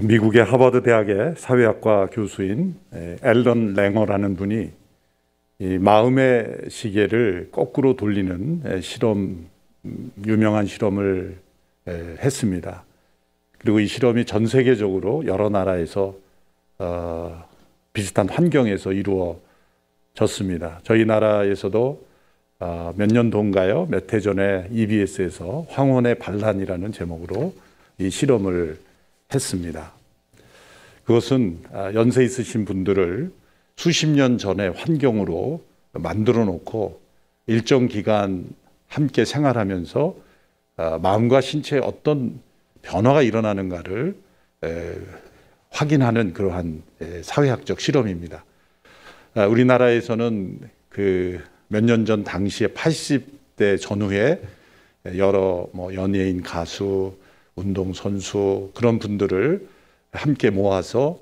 미국의 하버드 대학의 사회학과 교수인 앨런 랭어라는 분이 이 마음의 시계를 거꾸로 돌리는 실험, 유명한 실험을 했습니다. 그리고 이 실험이 전 세계적으로 여러 나라에서 비슷한 환경에서 이루어졌습니다. 저희 나라에서도 몇 년도인가요? 몇 해 전에 EBS에서 황혼의 반란이라는 제목으로 이 실험을 했습니다. 그것은 연세 있으신 분들을 수십 년 전의 환경으로 만들어 놓고 일정 기간 함께 생활하면서 마음과 신체에 어떤 변화가 일어나는가를 확인하는 그러한 사회학적 실험입니다. 우리나라에서는 그 몇 년 전 당시에 80대 전후에 여러 연예인, 가수, 운동선수 그런 분들을 함께 모아서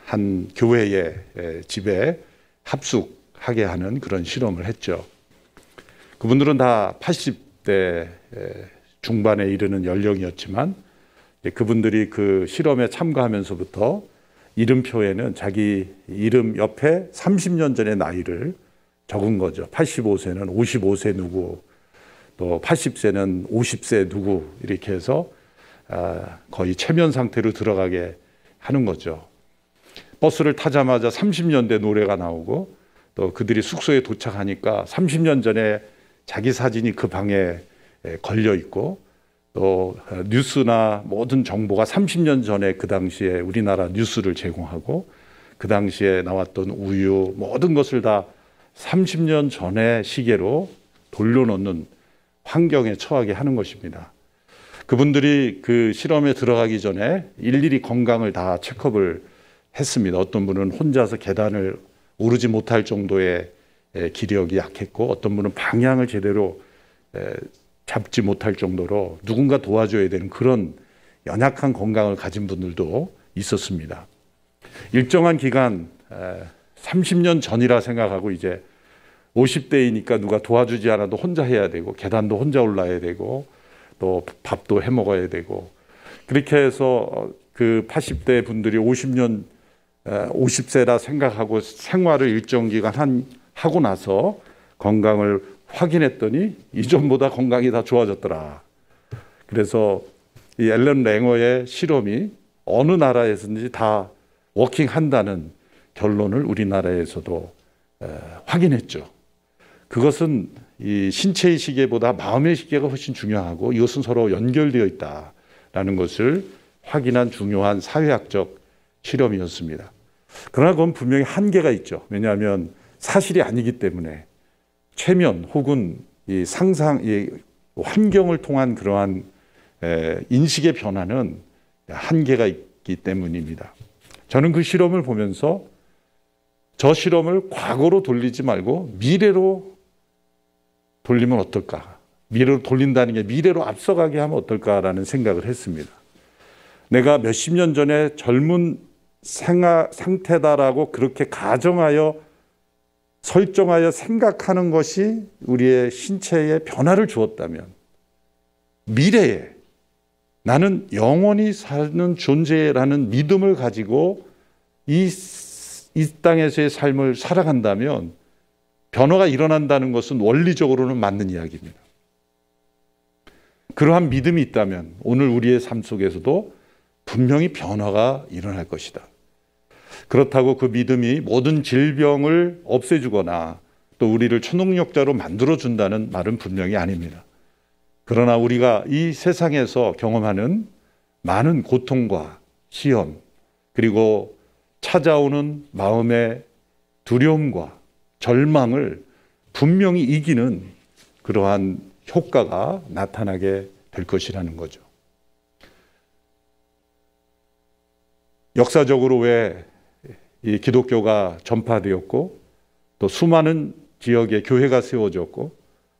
한 교회의 집에 합숙하게 하는 그런 실험을 했죠. 그분들은 다 80대 중반에 이르는 연령이었지만 그분들이 그 실험에 참가하면서부터 이름표에는 자기 이름 옆에 30년 전의 나이를 적은 거죠. 85세는 55세 누구, 또 80세는 50세 누구 이렇게 해서 거의 체면 상태로 들어가게 하는 거죠. 버스를 타자마자 30년대 노래가 나오고 또 그들이 숙소에 도착하니까 30년 전에 자기 사진이 그 방에 걸려 있고 또 뉴스나 모든 정보가 30년 전에 그 당시에 우리나라 뉴스를 제공하고 그 당시에 나왔던 우유 모든 것을 다 30년 전의 시계로 돌려놓는 환경에 처하게 하는 것입니다. 그분들이 그 실험에 들어가기 전에 일일이 건강을 다 체크업을 했습니다. 어떤 분은 혼자서 계단을 오르지 못할 정도의 기력이 약했고 어떤 분은 방향을 제대로 잡지 못할 정도로 누군가 도와줘야 되는 그런 연약한 건강을 가진 분들도 있었습니다. 일정한 기간 30년 전이라 생각하고 이제 50대이니까 누가 도와주지 않아도 혼자 해야 되고 계단도 혼자 올라야 되고 또 밥도 해 먹어야 되고 그렇게 해서 그 80대 분들이 50세라 생각하고 생활을 일정 기간 하고 나서 건강을 확인했더니 이전보다 건강이 다 좋아졌더라. 그래서 이 앨런 랭어의 실험이 어느 나라에서든지 다 워킹한다는 결론을 우리나라에서도 확인했죠. 그것은 이 신체의 시계보다 마음의 시계가 훨씬 중요하고 이것은 서로 연결되어 있다라는 것을 확인한 중요한 사회학적 실험이었습니다. 그러나 그건 분명히 한계가 있죠. 왜냐하면 사실이 아니기 때문에 최면 혹은 이 상상, 이 환경을 통한 그러한 인식의 변화는 한계가 있기 때문입니다. 저는 그 실험을 보면서 저 실험을 과거로 돌리지 말고 미래로 돌리면 어떨까? 미래로 돌린다는 게 미래로 앞서가게 하면 어떨까라는 생각을 했습니다. 내가 몇십 년 전에 젊은 상태다라고 그렇게 가정하여 설정하여 생각하는 것이 우리의 신체에 변화를 주었다면 미래에 나는 영원히 사는 존재라는 믿음을 가지고 이 땅에서의 삶을 살아간다면 변화가 일어난다는 것은 원리적으로는 맞는 이야기입니다. 그러한 믿음이 있다면 오늘 우리의 삶 속에서도 분명히 변화가 일어날 것이다. 그렇다고 그 믿음이 모든 질병을 없애주거나 또 우리를 초능력자로 만들어준다는 말은 분명히 아닙니다. 그러나 우리가 이 세상에서 경험하는 많은 고통과 시험 그리고 찾아오는 마음의 두려움과 절망을 분명히 이기는 그러한 효과가 나타나게 될 것이라는 거죠. 역사적으로 왜 이 기독교가 전파되었고 또 수많은 지역에 교회가 세워졌고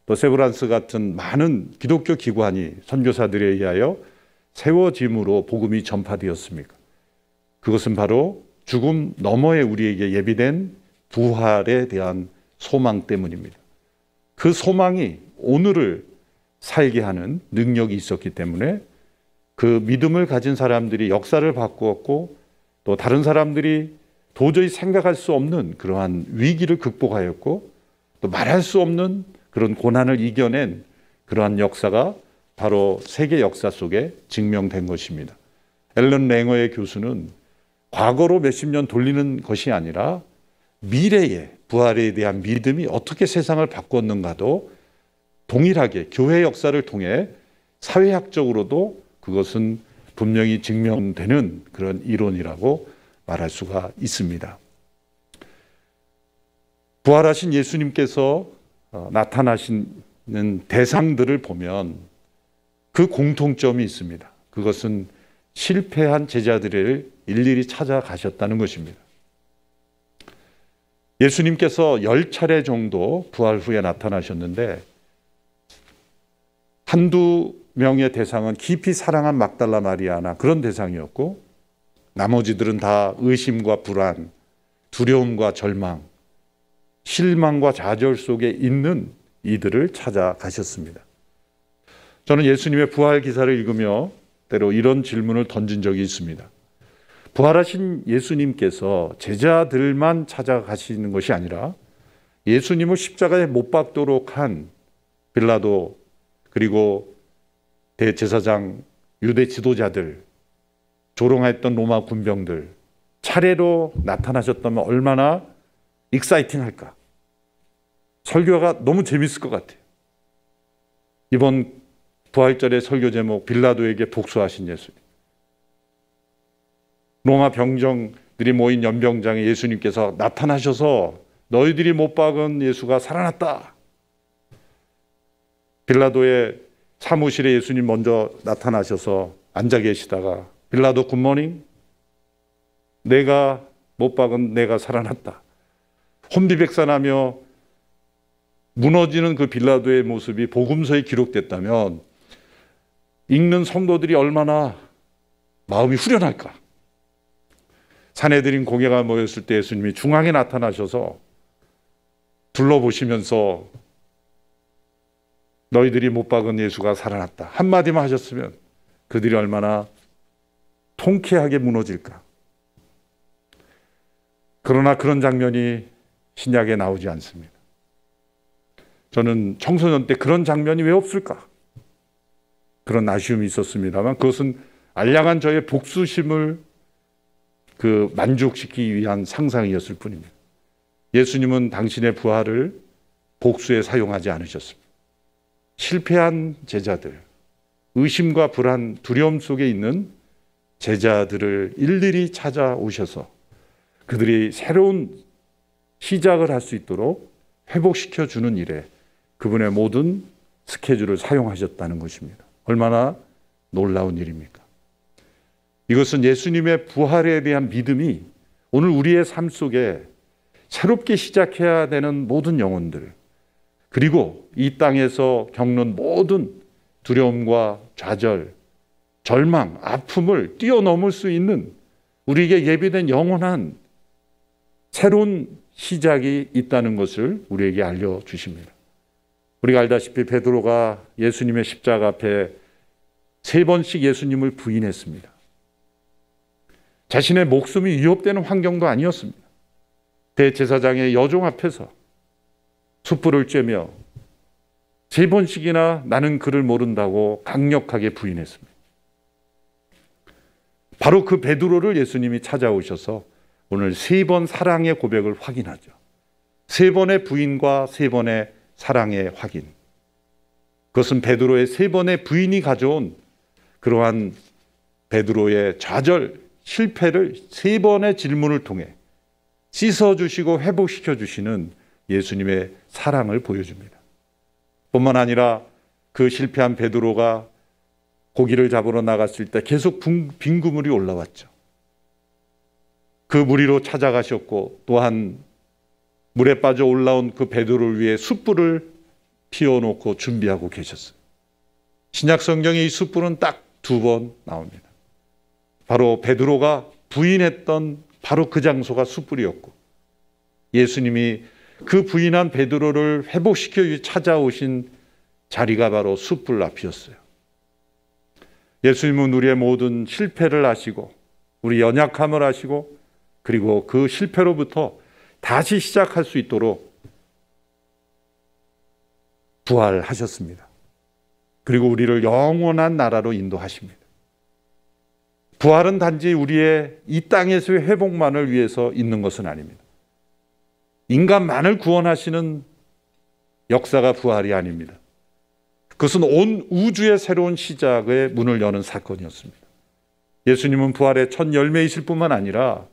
또 세브란스 같은 많은 기독교 기관이 선교사들에 의하여 세워짐으로 복음이 전파되었습니까? 그것은 바로 죽음 너머에 우리에게 예비된 부활에 대한 소망 때문입니다. 그 소망이 오늘을 살게 하는 능력이 있었기 때문에 그 믿음을 가진 사람들이 역사를 바꾸었고 또 다른 사람들이 도저히 생각할 수 없는 그러한 위기를 극복하였고 또 말할 수 없는 그런 고난을 이겨낸 그러한 역사가 바로 세계 역사 속에 증명된 것입니다. 앨런 랭어의 교수는 과거로 몇십 년 돌리는 것이 아니라 미래의 부활에 대한 믿음이 어떻게 세상을 바꿨는가도 동일하게 교회 역사를 통해 사회학적으로도 그것은 분명히 증명되는 그런 이론이라고 말할 수가 있습니다. 부활하신 예수님께서 나타나시는 대상들을 보면 그 공통점이 있습니다. 그것은 실패한 제자들을 일일이 찾아가셨다는 것입니다. 예수님께서 10차례 정도 부활 후에 나타나셨는데 한두 명의 대상은 깊이 사랑한 막달라 마리아나 그런 대상이었고 나머지들은 다 의심과 불안, 두려움과 절망, 실망과 좌절 속에 있는 이들을 찾아가셨습니다. 저는 예수님의 부활 기사를 읽으며 때로 이런 질문을 던진 적이 있습니다. 부활하신 예수님께서 제자들만 찾아가시는 것이 아니라 예수님을 십자가에 못 박도록 한 빌라도 그리고 대제사장 유대 지도자들 조롱했던 로마 군병들 차례로 나타나셨다면 얼마나 익사이팅할까. 설교가 너무 재밌을 것 같아요. 이번 부활절의 설교 제목 빌라도에게 복수하신 예수님. 로마 병정들이 모인 연병장에 예수님께서 나타나셔서 너희들이 못 박은 예수가 살아났다. 빌라도의 사무실에 예수님 먼저 나타나셔서 앉아 계시다가 빌라도 굿모닝, 내가 못 박은 내가 살아났다. 혼비백산하며 무너지는 그 빌라도의 모습이 복음서에 기록됐다면 읽는 성도들이 얼마나 마음이 후련할까. 사내들인 공예가 모였을 때 예수님이 중앙에 나타나셔서 둘러보시면서 너희들이 못 박은 예수가 살아났다 한마디만 하셨으면 그들이 얼마나 통쾌하게 무너질까. 그러나 그런 장면이 신약에 나오지 않습니다. 저는 청소년 때 그런 장면이 왜 없을까 그런 아쉬움이 있었습니다만 그것은 알량한 저의 복수심을 만족시키기 위한 상상이었을 뿐입니다. 예수님은 당신의 부활을 복수에 사용하지 않으셨습니다. 실패한 제자들, 의심과 불안, 두려움 속에 있는 제자들을 일일이 찾아오셔서 그들이 새로운 시작을 할 수 있도록 회복시켜 주는 일에 그분의 모든 스케줄을 사용하셨다는 것입니다. 얼마나 놀라운 일입니까? 이것은 예수님의 부활에 대한 믿음이 오늘 우리의 삶 속에 새롭게 시작해야 되는 모든 영혼들 그리고 이 땅에서 겪는 모든 두려움과 좌절, 절망, 아픔을 뛰어넘을 수 있는 우리에게 예비된 영원한 새로운 시작이 있다는 것을 우리에게 알려주십니다. 우리가 알다시피 베드로가 예수님의 십자가 앞에 3번씩 예수님을 부인했습니다. 자신의 목숨이 위협되는 환경도 아니었습니다. 대제사장의 여종 앞에서 숯불을 쬐며 3번씩이나 나는 그를 모른다고 강력하게 부인했습니다. 바로 그 베드로를 예수님이 찾아오셔서 오늘 3번 사랑의 고백을 확인하죠. 3번의 부인과 3번의 사랑의 확인. 그것은 베드로의 3번의 부인이 가져온 그러한 베드로의 좌절, 실패를 3번의 질문을 통해 씻어주시고 회복시켜주시는 예수님의 사랑을 보여줍니다. 뿐만 아니라 그 실패한 베드로가 고기를 잡으러 나갔을 때 계속 빈 그물이 올라왔죠. 그 무리로 찾아가셨고 또한 물에 빠져 올라온 그 베드로를 위해 숯불을 피워놓고 준비하고 계셨어요. 신약 성경에 이 숯불은 딱 2번 나옵니다. 바로 베드로가 부인했던 바로 그 장소가 숯불이었고 예수님이 그 부인한 베드로를 회복시켜 찾아오신 자리가 바로 숯불 앞이었어요. 예수님은 우리의 모든 실패를 아시고 우리 연약함을 아시고 그리고 그 실패로부터 다시 시작할 수 있도록 부활하셨습니다. 그리고 우리를 영원한 나라로 인도하십니다. 부활은 단지 우리의 이 땅에서의 회복만을 위해서 있는 것은 아닙니다. 인간만을 구원하시는 역사가 부활이 아닙니다. 그것은 온 우주의 새로운 시작의 문을 여는 사건이었습니다. 예수님은 부활의 첫 열매이실 뿐만 아니라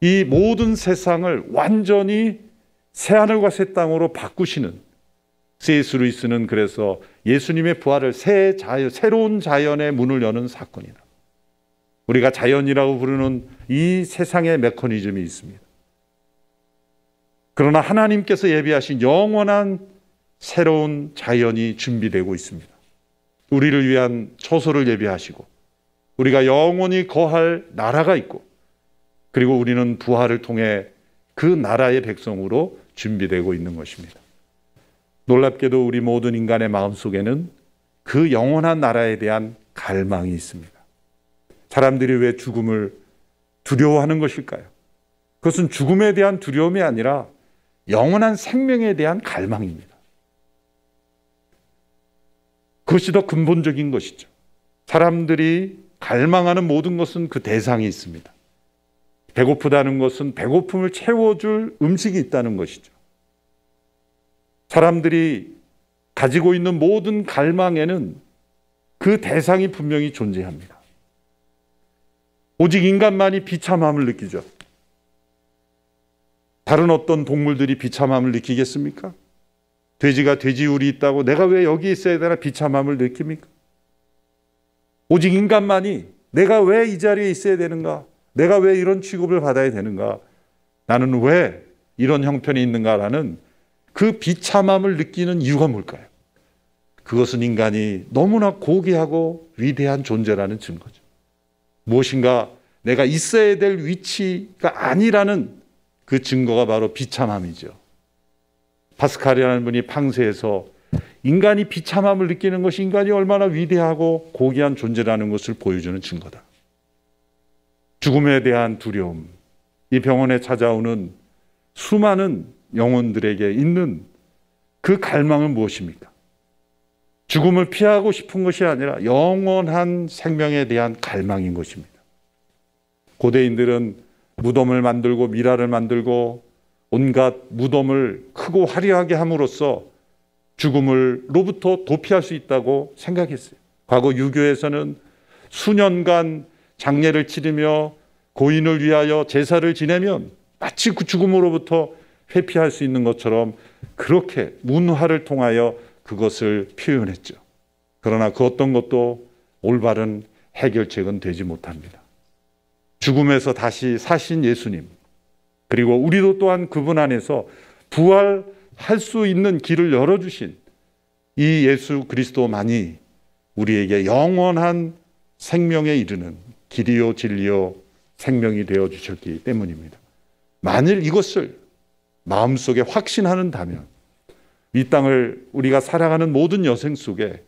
이 모든 세상을 완전히 새하늘과 새 땅으로 바꾸시는 C.S. 루이스는 그래서 예수님의 부활을 새로운 자연의 문을 여는 사건이다. 우리가 자연이라고 부르는 이 세상의 메커니즘이 있습니다. 그러나 하나님께서 예비하신 영원한 새로운 자연이 준비되고 있습니다. 우리를 위한 처소를 예비하시고 우리가 영원히 거할 나라가 있고 그리고 우리는 부활을 통해 그 나라의 백성으로 준비되고 있는 것입니다. 놀랍게도 우리 모든 인간의 마음속에는 그 영원한 나라에 대한 갈망이 있습니다. 사람들이 왜 죽음을 두려워하는 것일까요? 그것은 죽음에 대한 두려움이 아니라 영원한 생명에 대한 갈망입니다. 그것이 더 근본적인 것이죠. 사람들이 갈망하는 모든 것은 그 대상이 있습니다. 배고프다는 것은 배고픔을 채워줄 음식이 있다는 것이죠. 사람들이 가지고 있는 모든 갈망에는 그 대상이 분명히 존재합니다. 오직 인간만이 비참함을 느끼죠. 다른 어떤 동물들이 비참함을 느끼겠습니까? 돼지가 돼지울이 있다고 내가 왜 여기 있어야 되나 비참함을 느낍니까? 오직 인간만이 내가 왜 이 자리에 있어야 되는가? 내가 왜 이런 취급을 받아야 되는가? 나는 왜 이런 형편이 있는가라는 그 비참함을 느끼는 이유가 뭘까요? 그것은 인간이 너무나 고귀하고 위대한 존재라는 증거죠. 무엇인가 내가 있어야 될 위치가 아니라는 그 증거가 바로 비참함이죠. 파스칼이라는 분이 팡세에서 인간이 비참함을 느끼는 것이 인간이 얼마나 위대하고 고귀한 존재라는 것을 보여주는 증거다. 죽음에 대한 두려움, 이 병원에 찾아오는 수많은 영혼들에게 있는 그 갈망은 무엇입니까? 죽음을 피하고 싶은 것이 아니라 영원한 생명에 대한 갈망인 것입니다. 고대인들은 무덤을 만들고 미라를 만들고 온갖 무덤을 크고 화려하게 함으로써 죽음으로부터 도피할 수 있다고 생각했어요. 과거 유교에서는 수년간 장례를 치르며 고인을 위하여 제사를 지내면 마치 그 죽음으로부터 회피할 수 있는 것처럼 그렇게 문화를 통하여 그것을 표현했죠. 그러나 그 어떤 것도 올바른 해결책은 되지 못합니다. 죽음에서 다시 사신 예수님, 그리고 우리도 또한 그분 안에서 부활할 수 있는 길을 열어주신 이 예수 그리스도만이 우리에게 영원한 생명에 이르는 길이요 진리요 생명이 되어주셨기 때문입니다. 만일 이것을 마음속에 확신하는다면 이 땅을 우리가 살아가는 모든 여생 속에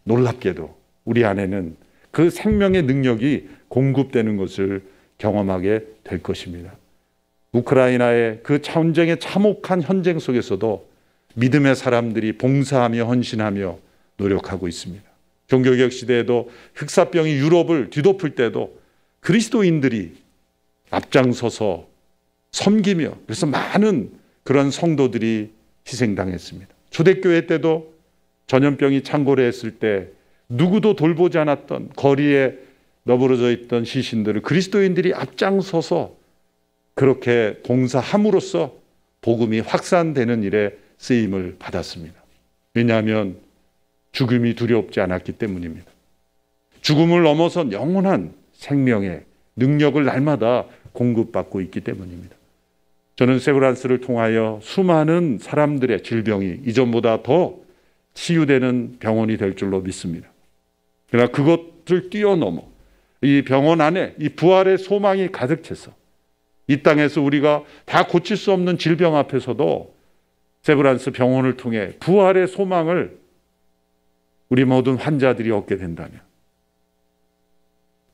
놀랍게도 우리 안에는 그 생명의 능력이 공급되는 것을 경험하게 될 것입니다. 우크라이나의 그 전쟁의 참혹한 현장 속에서도 믿음의 사람들이 봉사하며 헌신하며 노력하고 있습니다. 종교개혁 시대에도 흑사병이 유럽을 뒤덮을 때도 그리스도인들이 앞장서서 섬기며 그래서 많은 그런 성도들이 희생당했습니다. 초대교회 때도 전염병이 창궐했을 때 누구도 돌보지 않았던 거리에 너부러져 있던 시신들을 그리스도인들이 앞장서서 그렇게 봉사함으로써 복음이 확산되는 일에 쓰임을 받았습니다. 왜냐하면 죽음이 두렵지 않았기 때문입니다. 죽음을 넘어선 영원한 생명의 능력을 날마다 공급받고 있기 때문입니다. 저는 세브란스를 통하여 수많은 사람들의 질병이 이전보다 더 치유되는 병원이 될 줄로 믿습니다. 그러나 그것을 뛰어넘어 이 병원 안에 이 부활의 소망이 가득 차서 이 땅에서 우리가 다 고칠 수 없는 질병 앞에서도 세브란스 병원을 통해 부활의 소망을 우리 모든 환자들이 얻게 된다면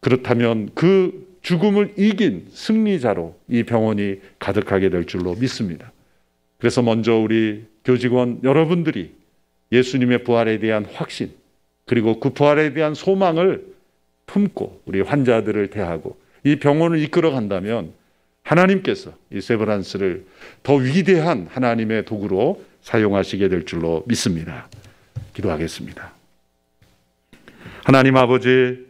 그렇다면 그 죽음을 이긴 승리자로 이 병원이 가득하게 될 줄로 믿습니다. 그래서 먼저 우리 교직원 여러분들이 예수님의 부활에 대한 확신, 그리고 그 부활에 대한 소망을 품고 우리 환자들을 대하고 이 병원을 이끌어 간다면 하나님께서 이 세브란스를 더 위대한 하나님의 도구로 사용하시게 될 줄로 믿습니다. 기도하겠습니다. 하나님 아버지,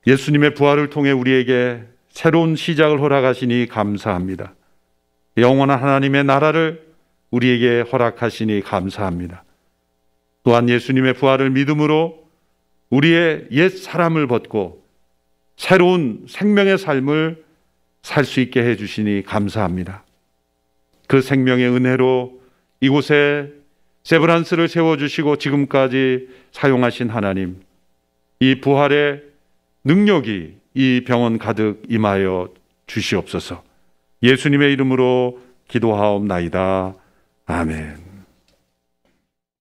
예수님의 부활을 통해 우리에게 새로운 시작을 허락하시니 감사합니다. 영원한 하나님의 나라를 우리에게 허락하시니 감사합니다. 또한 예수님의 부활을 믿음으로 우리의 옛 사람을 벗고 새로운 생명의 삶을 살 수 있게 해주시니 감사합니다. 그 생명의 은혜로 이곳에 세브란스를 세워주시고 지금까지 사용하신 하나님, 이 부활의 능력이 이 병원 가득 임하여 주시옵소서. 예수님의 이름으로 기도하옵나이다. 아멘.